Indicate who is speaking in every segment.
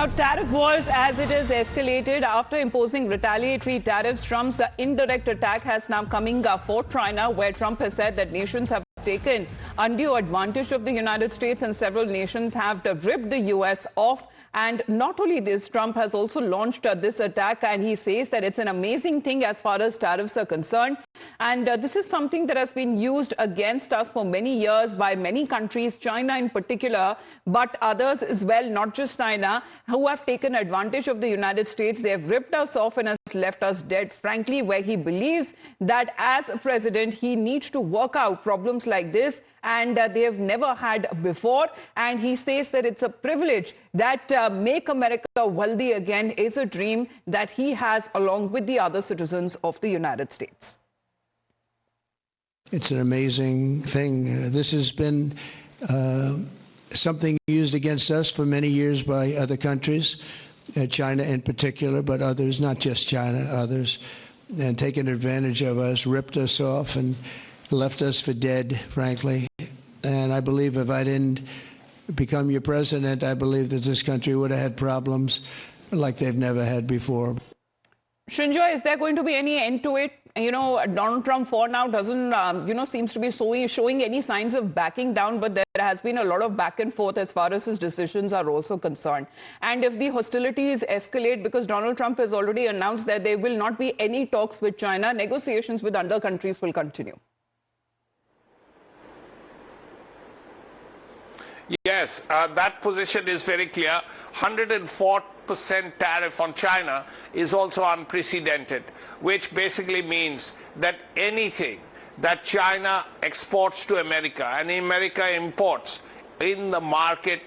Speaker 1: Now, tariff wars as it is escalated after imposing retaliatory tariffs. Trump's indirect attack has now coming for China, where Trump has said that nations have taken undue advantage of the United States and several nations have ripped the U.S. off. And not only this, Trump has also launched this attack, and he says that it's an amazing thing as far as tariffs are concerned. And this is something that has been used against us for many years by many countries, China in particular, but others as well, not just China, who have taken advantage of the United States. They have ripped us off and has left us dead, frankly, where he believes that as a president, he needs to work out problems like this, and they have never had before. And he says that it's a privilege that make America wealthy again is a dream that he has along with the other citizens of the United States.
Speaker 2: It's an amazing thing. This has been something used against us for many years by other countries, China in particular, but others, not just China, others, and taken advantage of us, ripped us off, and left us for dead, frankly. And I believe if I didn't become your president, I believe that this country would have had problems like they've never had before.
Speaker 1: Srinjoy, is there going to be any end to it? You know, Donald Trump for now doesn't, seems to be showing any signs of backing down, but there has been a lot of back and forth as far as his decisions are also concerned. And if the hostilities escalate, because Donald Trump has already announced that there will not be any talks with China, negotiations with other countries will continue.
Speaker 3: Yes, that position is very clear. 104% tariff on China is also unprecedented, which basically means that anything that China exports to America and America imports in the market,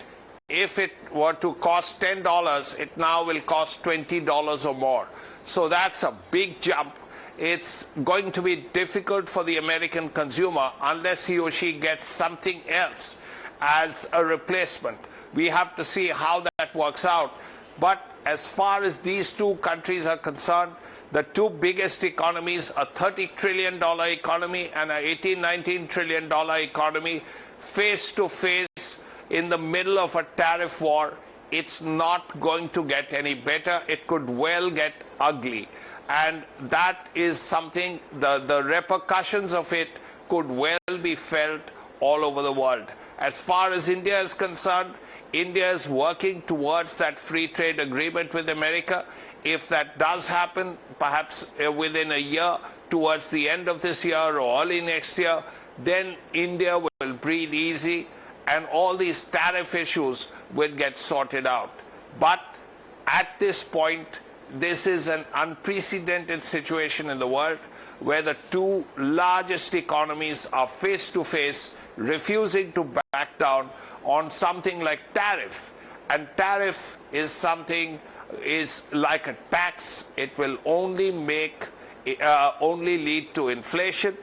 Speaker 3: if it were to cost $10, it now will cost $20 or more. So that's a big jump. It's going to be difficult for the American consumer unless he or she gets something else as a replacement. We have to see how that works out. But as far as these two countries are concerned, the two biggest economies, a $30 trillion economy and an $18-19 trillion economy, face to face in the middle of a tariff war, it's not going to get any better. It could well get ugly. And that is something, the repercussions of it could well be felt all over the world. As far as India is concerned, India is working towards that free trade agreement with America. If that does happen, perhaps within a year, towards the end of this year or early next year, then India will breathe easy and all these tariff issues will get sorted out. But at this point, this is an unprecedented situation in the world where the two largest economies are face to face, refusing to back down on something like tariff. And tariff is something, is like a tax. It will only lead to inflation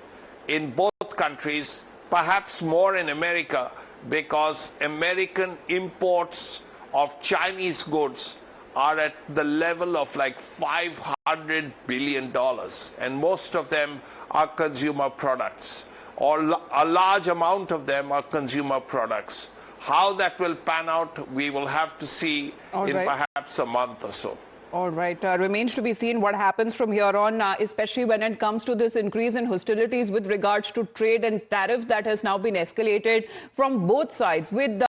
Speaker 3: in both countries, perhaps more in America, because American imports of Chinese goods are at the level of like $500 billion, and most of them are consumer products, or a large amount of them are consumer products. How that will pan out, we will have to see in perhaps a month or so.
Speaker 1: All right. Remains to be seen what happens from here on, especially when it comes to this increase in hostilities with regards to trade and tariff that has now been escalated from both sides, with